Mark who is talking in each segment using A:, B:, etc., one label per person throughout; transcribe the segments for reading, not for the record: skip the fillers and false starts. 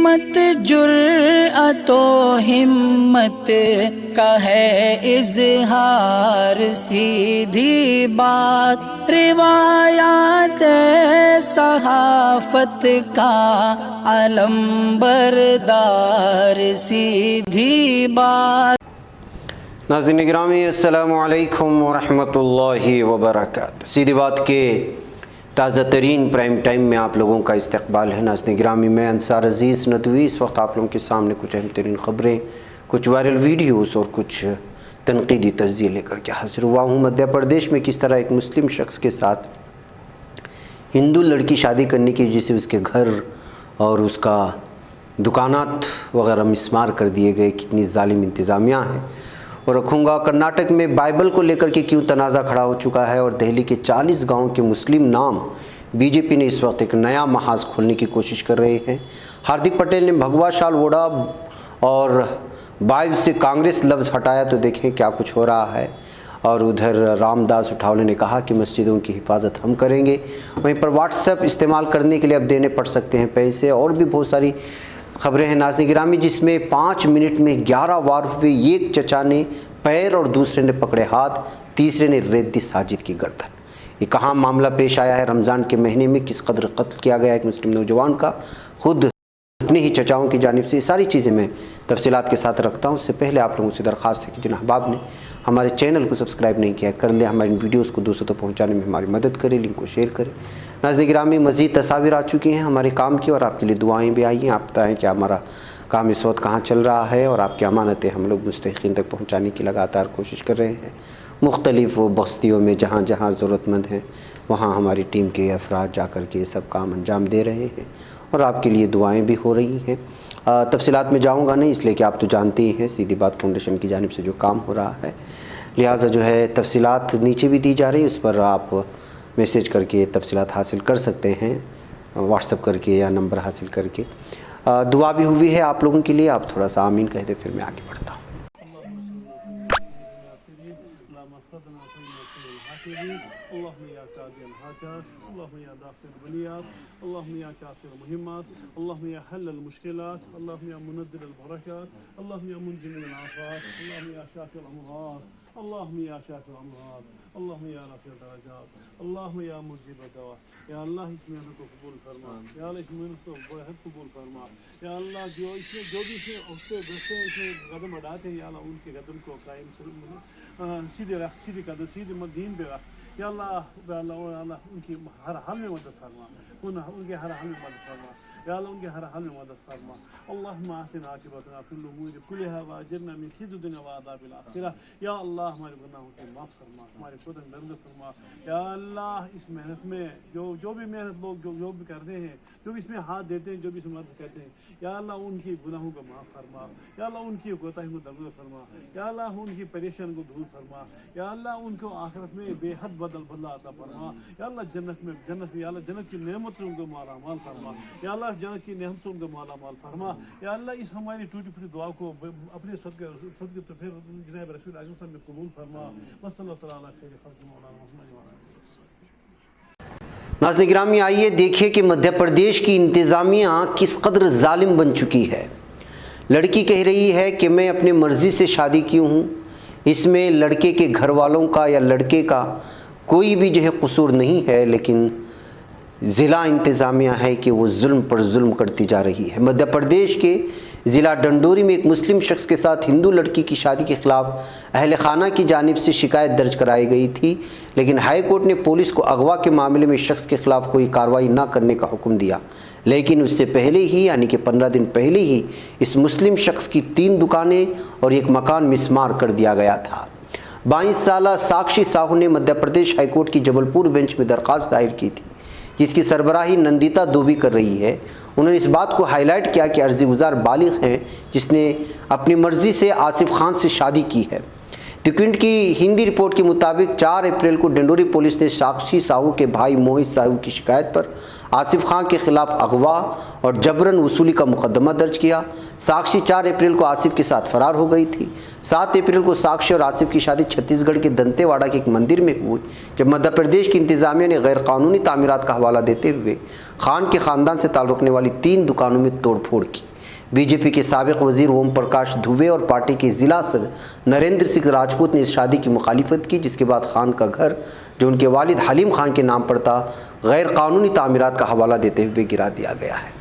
A: सीमत जुर्अतो हिम्मत का है इजहार, सीधी बात रिवायात सहाफत का अलम बरदार, सीधी बात।
B: नाज़रीन गिरामी अस्सलामु अलैकुम वरहमतुल्लाहि वबरकातुहू। सीधी बात के ताज़ा तरीन प्राइम टाइम में आप लोगों का इस्तकबाल है। नाज़रीन गिरामी, मैं अंसार अज़ीज़ नदवी इस वक्त आप लोगों के सामने कुछ अहम तरीन ख़बरें, कुछ वायरल वीडियोस और कुछ तनकीदी तज्ज़िये लेकर के हाजिर हुआ हूँ। मध्य प्रदेश में किस तरह एक मुस्लिम शख्स के साथ हिंदू लड़की शादी करने की वजह से उसके घर और उसका दुकानात वगैरह मिस्मार कर दिए गए, कितनी जालिम इंतज़ामिया है। और रखूँगा कर्नाटक में बाइबल को लेकर के क्यों तनाज़ा खड़ा हो चुका है। और दिल्ली के 40 गाँव के मुस्लिम नाम बीजेपी ने इस वक्त एक नया महाज खोलने की कोशिश कर रहे हैं। हार्दिक पटेल ने भगवा शाल ओढ़ा और बाइब से कांग्रेस लफ्ज़ हटाया तो देखें क्या कुछ हो रहा है। और उधर रामदास उठावले ने कहा कि मस्जिदों की हिफाजत हम करेंगे। वहीं पर व्हाट्सएप इस्तेमाल करने के लिए अब देने पड़ सकते हैं पैसे। और भी बहुत सारी ख़बरें हैं नाज़रीन गिरामी, जिसमें 5 मिनट में 11 वार हुए। एक चचा ने पैर और दूसरे ने पकड़े हाथ, तीसरे ने रेत दी साजिद की गर्दन। ये कहाँ मामला पेश आया है? रमज़ान के महीने में किस कदर कत्ल किया गया एक मुस्लिम नौजवान का, खुद अपने ही चचाओं की जानिब से। ये सारी चीज़ें मैं तफसीलात के साथ रखता हूँ। उससे पहले आप लोगों से दरख्वास्त है कि जिन अहबाब ने हमारे चैनल को सब्सक्राइब नहीं किया कर ले, हमारी वीडियोस को दूसरों तक पहुँचाने में हमारी मदद करें, लिंक को शेयर करें। नाज़रीन गिरामी, मज़ीद तस्वीर आ चुकी हैं हमारे काम की और आपके लिए दुआएँ भी आई हैं। आप बताएँ कि हमारा काम इस वक्त कहाँ चल रहा है और आपकी अमानतें हम लोग मुस्तहिक़ीन तक पहुँचाने की लगातार कोशिश कर रहे हैं। मुख्तलिफ़ बस्तियों में जहाँ जहाँ ज़रूरतमंद हैं वहाँ हमारी टीम के अफराद जा कर के सब काम अंजाम दे रहे हैं और आपके लिए दुआएँ भी हो रही हैं। तफसीलात में जाऊँगा नहीं, इसलिए कि आप तो जानते ही हैं सीधी बात फाउंडेशन की जानिब से जो काम हो रहा है, लिहाजा जो है तफसीलात नीचे भी दी जा रही है, उस पर आप मैसेज करके तफसीलात हासिल कर सकते हैं, व्हाट्सएप करके या नंबर हासिल करके। दुआ भी हुई है आप लोगों के लिए, आप थोड़ा सा आमीन कह दे, फिर मैं आगे बढ़ता हूँ।
C: या अल्लाह इस मेहनत को कबूल फरमा, या अल्लाह इस मेहनत को बहुत कबूल फरमा। या अल्लाह जो भी इसमें उठते बैठते इसमें कदम बढ़ाते हैं, या अल्लाह उनके कदम को कायम सीधे रख, सीधे कदम सीधे दीन पे रख। या अल्लाह उनकी हर हाल में मदद फरमा, उनके हर हाल में मदद फरमा। या अल्लाह उनके हर हाल में मदद फरमा। अल्लाहुम्मा अहसिन आक़िबतना फिल उमूरि कुल्लिहा वअजिरना मिन ख़िज़्यि दुन्या वअज़ाबिल आख़िरह। या अल्लाह हमारे गुनाहों को माफ़ फरमा, हमारे खुदा दर्द फरमा। या अल्लाह इस मेहनत में जो भी मेहनत लोग जो भी करते हैं, जो भी इसमें हाथ देते हैं, जो भी इसमें मदद करते हैं, या अल्लाह उनकी गुनाहों को माफ़ फरमा। या अल्लाह उनकी कोताही को दर्द फरमा। या अल्लाह उनकी परेशानी को दूर फरमा। या अल्लाह उनको आखिरत में बेहद बदला अता फरमा। या अल्लाह जन्नत में या अल्लाह जन्नत की नेमतों को माला माल फरमा। या अल्लाह जन्नत की नेमतों को माला माल फरमा। या अल्लाह इस हमारी टूटी फूटी दुआ को अपने सदके तो फिर जनाब रसूल आज़म में कबूल फरमा। वसल्लल्लाहु तआला खैर खल्क़ मौलाना मुहम्मद।
B: नाज़रीन गिरामी, आइए देखिए कि मध्य प्रदेश की इंतज़ामिया किस कदर जालिम बन चुकी है। लड़की कह रही है कि मैं अपनी मर्ज़ी से शादी की हूँ, इसमें लड़के के घर वालों का या लड़के का कोई भी जो है कसूर नहीं है, लेकिन ज़िला इंतज़ामिया है कि वो जुल्म पर जुल्म करती जा रही है। मध्य प्रदेश के ज़िला डंडोरी में एक मुस्लिम शख्स के साथ हिंदू लड़की की शादी के ख़िलाफ़ अहल खाना की जानिब से शिकायत दर्ज कराई गई थी, लेकिन हाई कोर्ट ने पुलिस को अगवा के मामले में शख्स के ख़िलाफ़ कोई कार्रवाई न करने का हुक्म दिया। लेकिन उससे पहले ही यानी कि 15 दिन पहले ही इस मुस्लिम शख्स की 3 दुकानें और एक मकान मिस्मार कर दिया गया था। 22 साला साक्षी साहू ने मध्य प्रदेश हाई कोर्ट की जबलपुर बेंच में दरख्वास्त दायर की थी, जिसकी सरबराही नंदिता दूबी कर रही है। उन्होंने इस बात को हाईलाइट किया कि अर्जी गुजार बालिग हैं जिसने अपनी मर्ज़ी से आसिफ खान से शादी की है। द क्विंट की हिंदी रिपोर्ट के मुताबिक 4 अप्रैल को डंडोरी पुलिस ने साक्षी साहू के भाई मोहित साहू की शिकायत पर आसिफ खान के खिलाफ अगवा और जबरन वसूली का मुकदमा दर्ज किया। साक्षी 4 अप्रैल को आसिफ के साथ फरार हो गई थी। 7 अप्रैल को साक्षी और आसिफ की शादी छत्तीसगढ़ के दंतेवाड़ा के एक मंदिर में हुई, जब मध्य प्रदेश की इंतजामिया ने गैर कानूनी तामीरात का हवाला देते हुए खान के ख़ानदान से ताल्लुक़ रखने वाली 3 दुकानों में तोड़फोड़ की। बीजेपी के साबिक वजीर ओम प्रकाश दुबे और पार्टी के ज़िला सदर नरेंद्र सिंह राजपूत ने इस शादी की मुखालिफत की, जिसके बाद खान का घर जो उनके वालिद हलीम खान के नाम पर था गैर कानूनी तामीरात का हवाला देते हुए गिरा दिया गया है।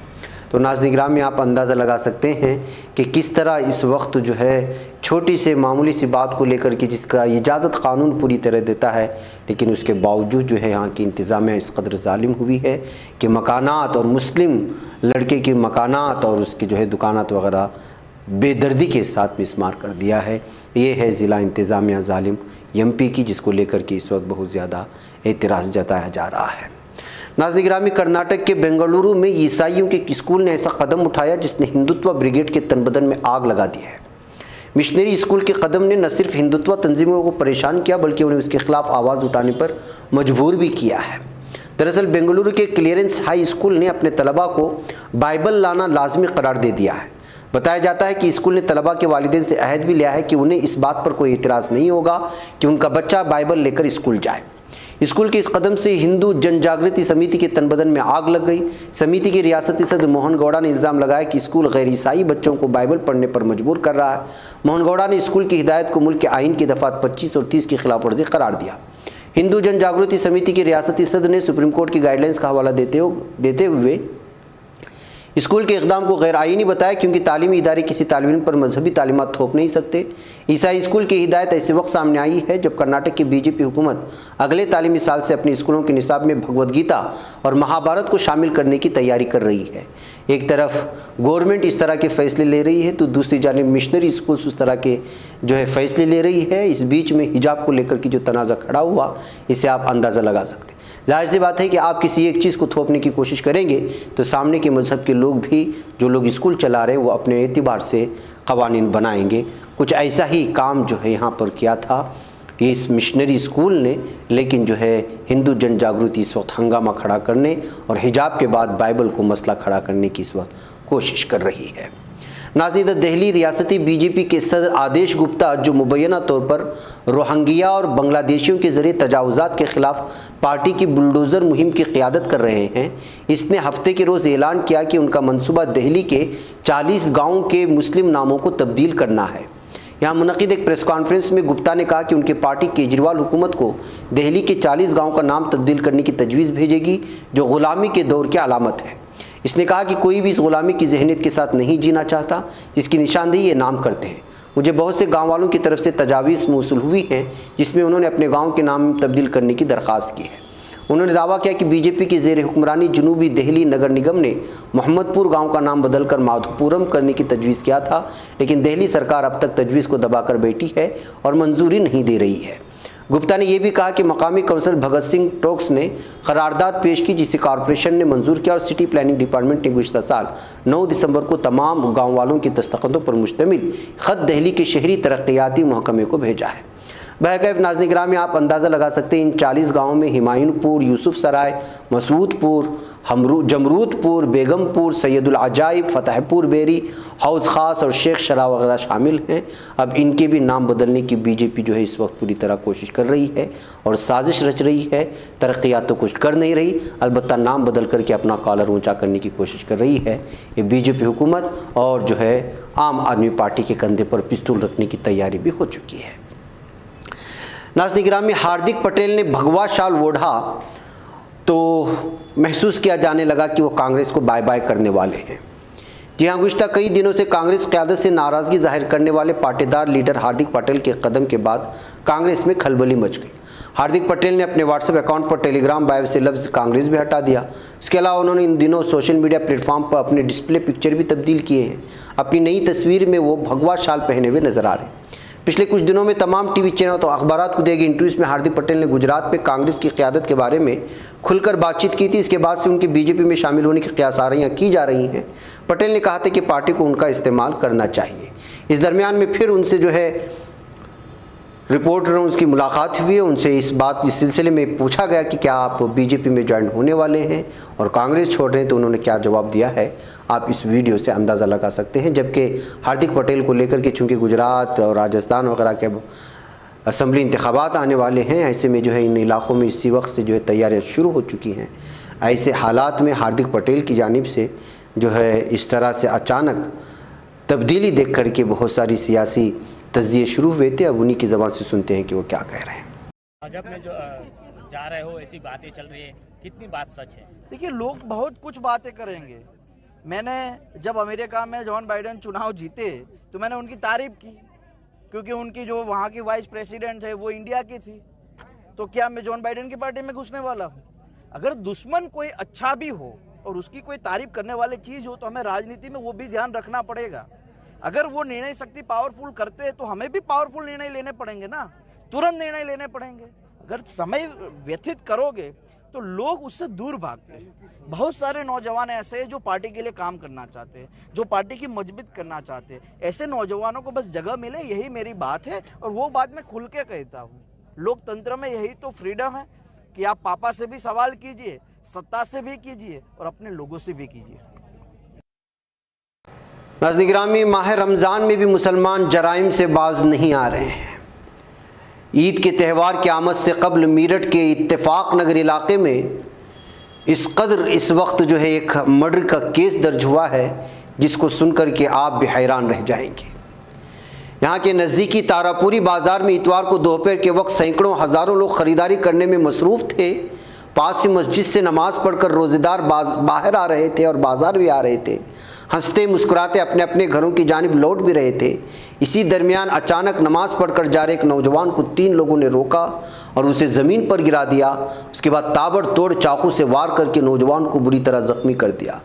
B: तो नाज़रीन गिरामी, आप अंदाज़ा लगा सकते हैं कि किस तरह इस वक्त जो है छोटी से मामूली सी बात को लेकर के जिसका इजाज़त कानून पूरी तरह देता है, लेकिन उसके बावजूद जो है यहाँ की इंतज़ामिया इस कदर ज़ालिम हुई है कि मकानात और मुस्लिम लड़के के मकानात और उसकी जो है दुकानात वगैरह बेदर्दी के साथ मिसमार कर दिया है। ये है ज़िला इंतज़ामिया ज़ालिम MP की, जिसको लेकर के इस वक्त बहुत ज़्यादा एतराज़ जताया जा रहा है। नाज़रीन गिरामी, कर्नाटक के बेंगलुरु में ईसाइयों के स्कूल ने ऐसा कदम उठाया जिसने हिंदुत्व ब्रिगेड के तन बदन में आग लगा दी है। मिशनरी स्कूल के कदम ने न सिर्फ हिंदुत्व तंजीमों को परेशान किया बल्कि उन्हें उसके खिलाफ आवाज़ उठाने पर मजबूर भी किया है। दरअसल बेंगलुरु के क्लियरेंस हाई स्कूल ने अपने तलबा को बाइबल लाना लाजमी करार दे दिया है। बताया जाता है कि स्कूल ने तलबा के वालिदैन से अहद भी लिया है कि उन्हें इस बात पर कोई एतराज़ नहीं होगा कि उनका बच्चा बाइबल लेकर स्कूल जाए। स्कूल के इस कदम से हिंदू जन जागृति समिति के तन बदन में आग लग गई। समिति के रियासती सदर मोहन गौड़ा ने इल्ज़ाम लगाया कि स्कूल गैर ईसाई बच्चों को बाइबल पढ़ने पर मजबूर कर रहा है। मोहन गौड़ा ने स्कूल की हिदायत को मुल्क के आइन की दफ़ात 25 और 30 की खिलाफ वर्जी करार दिया। हिंदू जन जागृति समिति के रियासती सदर ने सुप्रीम कोर्ट की गाइडलाइंस का हवाला देते हुए स्कूल के इक़दाम को गैर आईनी बताया क्योंकि तालीमी इदारे किसी तालिब इल्म पर मजहबी तालीमात थोप नहीं सकते। ईसाई स्कूल की हिदायत ऐसे वक्त सामने आई है जब कर्नाटक की बीजेपी हुकूमत अगले तालीमी साल से अपने स्कूलों के निसाब में भगवद गीता और महाभारत को शामिल करने की तैयारी कर रही है। एक तरफ गवर्नमेंट इस तरह के फ़ैसले ले रही है तो दूसरी जानिब मिशनरी स्कूल्स उस तरह के जो है फ़ैसले ले रही है। इस बीच में हिजाब को लेकर की जो तनाज़ा खड़ा हुआ, इसे आप अंदाज़ा लगा सकते हैं। जाहिर सी बात है कि आप किसी एक चीज़ को थोपने की कोशिश करेंगे तो सामने के मज़हब के लोग भी, जो लोग स्कूल चला रहे हैं, वो अपने एतबार से कवानीन बनाएंगे। कुछ ऐसा ही काम जो है यहाँ पर किया था ये इस मिशनरी स्कूल ने, लेकिन जो है हिंदू जन जागृति इस वक्त हंगामा खड़ा करने और हिजाब के बाद बाइबल को मसला खड़ा करने की इस वक्त कोशिश कर रही है। नाज़रीन, दिल्ली रियासती बीजेपी के सदर आदेश गुप्ता, जो मुबैना तौर पर रोहिंग्या और बांग्लादेशियों के ज़रिए तजावुज़ात के ख़िलाफ़ पार्टी की बुलडोज़र मुहिम की क़ियादत कर रहे हैं, इसने हफ्ते के रोज़ ऐलान किया कि उनका मंसूबा दिल्ली के 40 गाँवों के मुस्लिम नामों को तब्दील करना है। यहाँ मुनक़िद एक प्रेस कॉन्फ्रेंस में गुप्ता ने कहा कि उनकी पार्टी केजरीवाल हुकूमत को दिल्ली के 40 गाँव का नाम तब्दील करने की तजवीज़ भेजेगी, जो ग़ुलामी के दौर की अलामत है। इसने कहा कि कोई भी इस ग़ुलामी की जहनीत के साथ नहीं जीना चाहता जिसकी निशानदेही ये नाम करते हैं। मुझे बहुत से गाँव वालों की तरफ से तजावीज़ मौसूल हुई हैं जिसमें उन्होंने अपने गाँव के नाम तब्दील करने की दरख्वास्त की है। उन्होंने दावा किया कि बीजेपी की ज़ेर हुक्मरानी जनूबी दिल्ली नगर निगम ने मोहम्मदपुर गांव का नाम बदलकर माधोपुरम करने की तजवीज़ किया था, लेकिन दिल्ली सरकार अब तक तजवीज़ को दबाकर बैठी है और मंजूरी नहीं दे रही है। गुप्ता ने यह भी कहा कि मकामी काउंसिल भगत सिंह टोक्स ने करारदाद पेश की जिसे कॉरपोरेशन ने मंजूर किया और सिटी प्लानिंग डिपार्टमेंट ने गुज़िश्ता साल 9 दिसंबर को तमाम गाँव वालों की दस्तखतों पर मुश्तमिल ख़त दिल्ली के शहरी तरक्याती महकमे को भेजा है। बहरकैफ नाज़रीन गिरामी, आप अंदाज़ा लगा सकते हैं इन 40 गाँवों में हिमायूनपुर, यूसुफ सराय, मसूदपुर, जमरूदपुर, बेगमपुर, सैयदुल अजाइब, फतेहपुर बेरी, हौज़ ख़ास और शेख शरा वगैरह शामिल हैं। अब इनके भी नाम बदलने की बीजेपी जो है इस वक्त पूरी तरह कोशिश कर रही है और साजिश रच रही है। तरक्यात तो कुछ कर नहीं रही, अलबत्ता नाम बदल करके अपना कॉलर ऊँचा करने की कोशिश कर रही है ये बीजेपी हुकूमत, और जो है आम आदमी पार्टी के कंधे पर पिस्तौल रखने की तैयारी भी हो चुकी है। नाज़रीन गिरामी, हार्दिक पटेल ने भगवा शाल ओढ़ा तो महसूस किया जाने लगा कि वो कांग्रेस को बाय बाय करने वाले हैं। जी हाँ, गुज़िश्ता कई दिनों से कांग्रेस क़यादत से नाराज़गी जाहिर करने वाले पाटीदार लीडर हार्दिक पटेल के कदम के बाद कांग्रेस में खलबली मच गई। हार्दिक पटेल ने अपने व्हाट्सएप अकाउंट पर टेलीग्राम बायो से लफ्ज़ कांग्रेस भी हटा दिया। इसके अलावा उन्होंने इन दिनों सोशल मीडिया प्लेटफॉर्म पर अपने डिस्प्ले पिक्चर भी तब्दील किए हैं। अपनी नई तस्वीर में वो भगवा शाल पहने हुए नजर आ रहे हैं। पिछले कुछ दिनों में तमाम टीवी चैनल तो अखबारात को दिए गए इंटरव्यूज़ में हार्दिक पटेल ने गुजरात में कांग्रेस की क़यादत के बारे में खुलकर बातचीत की थी। इसके बाद से उनके बीजेपी में शामिल होने की क़यासारियाँ की जा रही हैं। पटेल ने कहा था कि पार्टी को उनका इस्तेमाल करना चाहिए। इस दरमियान में फिर उनसे जो है रिपोर्टरों की मुलाकात हुई है। उनसे इस सिलसिले में पूछा गया कि क्या आप बीजेपी में ज्वाइन होने वाले हैं और कांग्रेस छोड़ रहे हैं, तो उन्होंने क्या जवाब दिया है आप इस वीडियो से अंदाज़ा लगा सकते हैं। जबकि हार्दिक पटेल को लेकर के चूँकि गुजरात और राजस्थान वगैरह के असम्बली इंतखाबात आने वाले हैं, ऐसे में जो है इन इलाक़ों में इसी वक्त से जो है तैयारियाँ शुरू हो चुकी हैं। ऐसे हालात में हार्दिक पटेल की जानिब से जो है इस तरह से अचानक तब्दीली देख कर के बहुत सारी सियासी तज्जिए शुरू हुए थे। अब उन्हीं की ज़बान से सुनते हैं कि वो क्या कह रहे हैं।
D: भाजपा में जो जा रहे हो, ऐसी बातें चल रही है, कितनी बात सच है?
E: देखिए, लोग बहुत कुछ बातें करेंगे। मैंने जब अमेरिका में जॉन बाइडेन चुनाव जीते तो मैंने उनकी तारीफ की, क्योंकि उनकी जो वहाँ की वाइस प्रेसिडेंट है वो इंडिया की थी। तो क्या मैं जॉन बाइडेन की पार्टी में घुसने वाला हूँ? अगर दुश्मन कोई अच्छा भी हो और उसकी कोई तारीफ करने वाली चीज़ हो तो हमें राजनीति में वो भी ध्यान रखना पड़ेगा। अगर वो निर्णय शक्ति पावरफुल करते हैं तो हमें भी पावरफुल निर्णय लेने पड़ेंगे ना, तुरंत निर्णय लेने पड़ेंगे। अगर समय व्यतीत करोगे तो लोग उससे दूर भागते हैं। बहुत सारे नौजवान ऐसे हैं जो पार्टी के लिए काम करना चाहते हैं, जो पार्टी की मजबूत करना चाहते हैं। ऐसे नौजवानों को बस जगह मिले, यही मेरी बात है और वो बात मैं खुल के कहता हूँ। लोकतंत्र में यही तो फ्रीडम है कि आप पापा से भी सवाल कीजिए, सत्ता से भी कीजिए और अपने लोगों से भी कीजिए।
B: नाज़रीन गिरामी, माह रमज़ान में भी मुसलमान जराइम से बाज नहीं आ रहे हैं। ईद के त्यौहार की आमद से कबल मीरठ के इत्तेफाक नगर इलाके में इस कदर इस वक्त जो है एक मर्डर का केस दर्ज हुआ है जिसको सुनकर के आप भी हैरान रह जाएंगे। यहाँ के नज़दीकी तारापुरी बाज़ार में इतवार को दोपहर के वक्त सैकड़ों हज़ारों लोग ख़रीदारी करने में मसरूफ़ थे। पास ही मस्जिद से नमाज़ पढ़कर रोज़ेदार बाहर आ रहे थे और बाज़ार भी आ रहे थे। हंसते मुस्कुराते अपने अपने घरों की जानिब लौट भी रहे थे। इसी दरमियान अचानक नमाज़ पढ़कर जा रहे एक नौजवान को 3 लोगों ने रोका और उसे ज़मीन पर गिरा दिया। उसके बाद ताबड़तोड़ चाकू से वार करके नौजवान को बुरी तरह ज़ख्मी कर दिया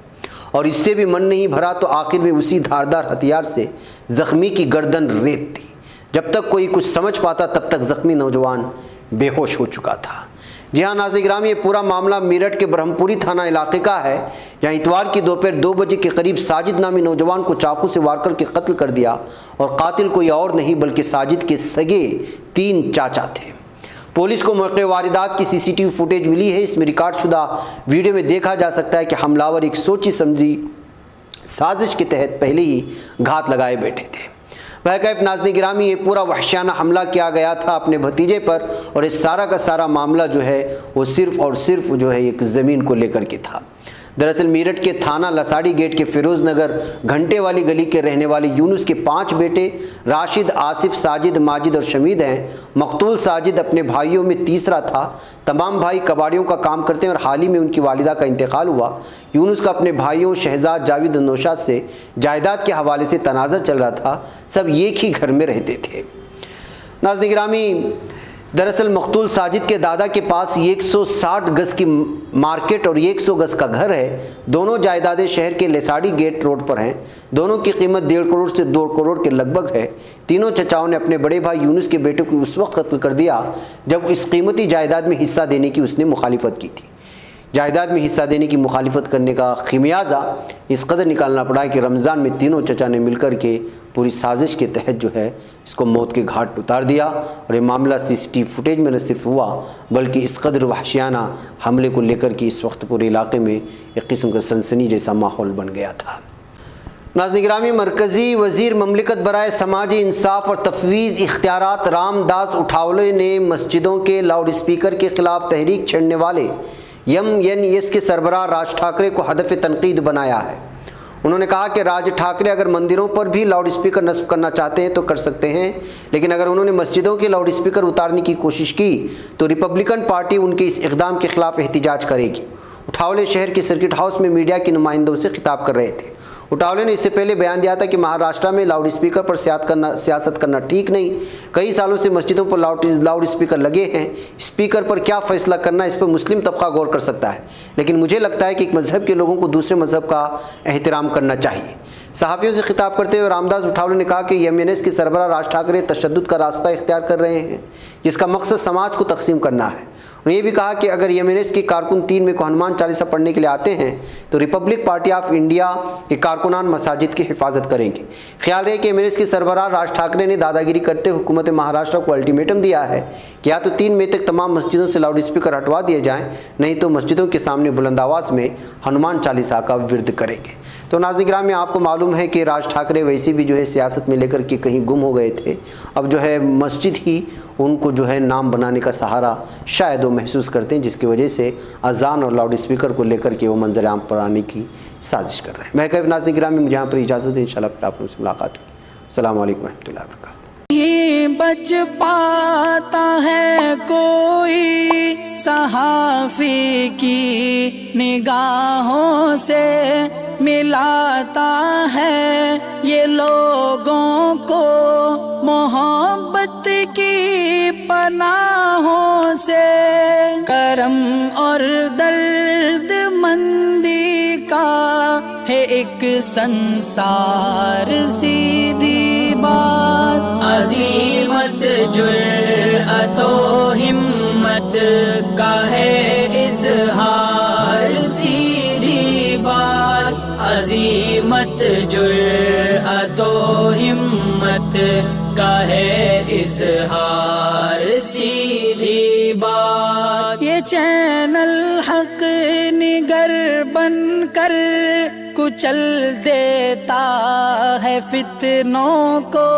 B: और इससे भी मन नहीं भरा तो आखिर में उसी धारदार हथियार से ज़ख्मी की गर्दन रेत दी। जब तक कोई कुछ समझ पाता तब तक ज़ख्मी नौजवान बेहोश हो चुका था। जी हाँ नाज़रीन गिरामी, ये पूरा मामला मेरठ के ब्रह्मपुरी थाना इलाके का है, जहाँ इतवार की दोपहर 2 बजे के करीब साजिद नामी नौजवान को चाकू से वार करके कत्ल कर दिया और कातिल कोई और नहीं बल्कि साजिद के सगे 3 चाचा थे। पुलिस को मौके वारदात की सीसीटीवी फुटेज मिली है। इसमें रिकॉर्ड शुदा वीडियो में देखा जा सकता है कि हमलावर एक सोची समझी साजिश के तहत पहले ही घात लगाए बैठे थे। वह कैफ नाज़रीन गिरामी, ये पूरा वहशियाना हमला किया गया था अपने भतीजे पर और इस सारा का सारा मामला जो है वो सिर्फ़ और सिर्फ जो है एक ज़मीन को लेकर के था। दरअसल मेरठ के थाना लसाड़ी गेट के फिरोज़ नगर घंटे वाली गली के रहने वाले यूनुस के 5 बेटे राशिद, आसिफ, साजिद, माजिद और शमीद हैं। मकतूल साजिद अपने भाइयों में तीसरा था। तमाम भाई कबाड़ियों का काम करते हैं और हाल ही में उनकी वालिदा का इंतकाल हुआ। यूनुस का अपने भाइयों शहजाद, जावेद और नौशाद से जायदाद के हवाले से तनाज़ा चल रहा था। सब एक ही घर में रहते थे। नाज़रीन गिरामी, दरअसल मकतूल साजिद के दादा के पास 160 गज़ की मार्केट और 100 गज़ का घर है। दोनों जायदादें शहर के लेसाड़ी गेट रोड पर हैं। दोनों की कीमत 1.5 करोड़ से 2 करोड़ के लगभग है। तीनों चचाओं ने अपने बड़े भाई यूनुस के बेटे को उस वक्त कत्ल कर दिया जब इस कीमती जायदाद में हिस्सा देने की उसने मुखालिफत की थी। जायदाद में हिस्सा देने की मुखालिफत करने का खिमियाजा इस कदर निकालना पड़ा कि रमज़ान में तीनों चचा ने मिलकर के पूरी साजिश के तहत जो है इसको मौत के घाट उतार दिया। और ये मामला सीसीटीवी फुटेज में न सिर्फ हुआ बल्कि इस कदर वहशियाना हमले को लेकर के इस वक्त पूरे इलाके में एक किस्म का सनसनी जैसा माहौल बन गया था। नाज़रीन गिरामी, मरकज़ी वज़ीर ममलिकत बराए समाजी इंसाफ और तफवीज़ इख्तियारात रामदास उठावले ने मस्जिदों के लाउड स्पीकर के ख़िलाफ़ तहरीक छेड़ने वाले MNS के सरबराह राज ठाकरे को हदफ तनकीद बनाया है। उन्होंने कहा कि राज ठाकरे अगर मंदिरों पर भी लाउड स्पीकर नस्ब करना चाहते हैं तो कर सकते हैं, लेकिन अगर उन्होंने मस्जिदों के लाउड स्पीकर उतारने की कोशिश की तो रिपब्लिकन पार्टी उनके इस इक़दाम के ख़िलाफ़ एहतिजाज करेगी। उठावले शहर के सर्किट हाउस में मीडिया के नुमाइंदों से खिताब कर रहे थे। उठावले ने इससे पहले बयान दिया था कि महाराष्ट्र में लाउड स्पीकर पर सियासत करना ठीक नहीं। कई सालों से मस्जिदों पर लाउड स्पीकर लगे हैं। स्पीकर पर क्या फ़ैसला करना इस पर मुस्लिम तबका गौर कर सकता है, लेकिन मुझे लगता है कि एक मज़हब के लोगों को दूसरे मज़हब का एहतराम करना चाहिए। सहाफ़ियों से खिताब करते हुए रामदास उठावले ने कहा कि MNS के सरबराह राज ठाकरे तशद्दुद का रास्ता इख्तियार कर रहे हैं जिसका मकसद समाज को तकसीम करना है। उन्होंने ये भी कहा कि अगर MNS के कारकुन 3 में को हनुमान चालीसा पढ़ने के लिए आते हैं तो रिपब्लिक पार्टी ऑफ इंडिया के कारकुनान मसाजिद की हिफाजत करेंगे। ख्याल रहे कि MNS के सरबराह राज ठाकरे ने दादागिरी करते हुकूमत महाराष्ट्र को अल्टीमेटम दिया है कि या तो 3 मई तक तमाम मस्जिदों से लाउड स्पीकर हटवा दिए जाएँ, नहीं तो मस्जिदों के सामने बुलंद आवाज़ में हनुमान चालीसा का विर्द करेंगे। तो नाज़रीन गिरामी, आपको मालूम है कि राज ठाकरे वैसे भी जो है सियासत में लेकर के कहीं गुम हो गए थे। अब जो है मस्जिद ही उनको जो है नाम बनाने का सहारा शायद वो महसूस करते हैं, जिसकी वजह से अजान और लाउड स्पीकर को लेकर के वो मंजर आम पर आने की साजिश कर रहे हैं। मैं कभी नाज़रीन गिरामी मुझे यहाँ पर इजाज़त है, इंशाल्लाह फिर आप लोगों से मुलाकात होगी। अस्सलाम वालेकुम रहमतुल्लाहि व बरकातहू।
A: ही बच पाता है कोई सहाफ़ी की निगाहों से, मिलाता है ये लोगों को मोहब्बत की पनाहों से। करम और दर्द मंदी का है एक संसार, सीधी बात अज़ीमत जुर्अतो हिम्मत का है इज़हार, सीधी बात अज़ीमत जुर्अतो हिम्मत का है इज़हार, सीधी बात। ये चैनल हक निगर बनकर कुचल देता है फितनों को।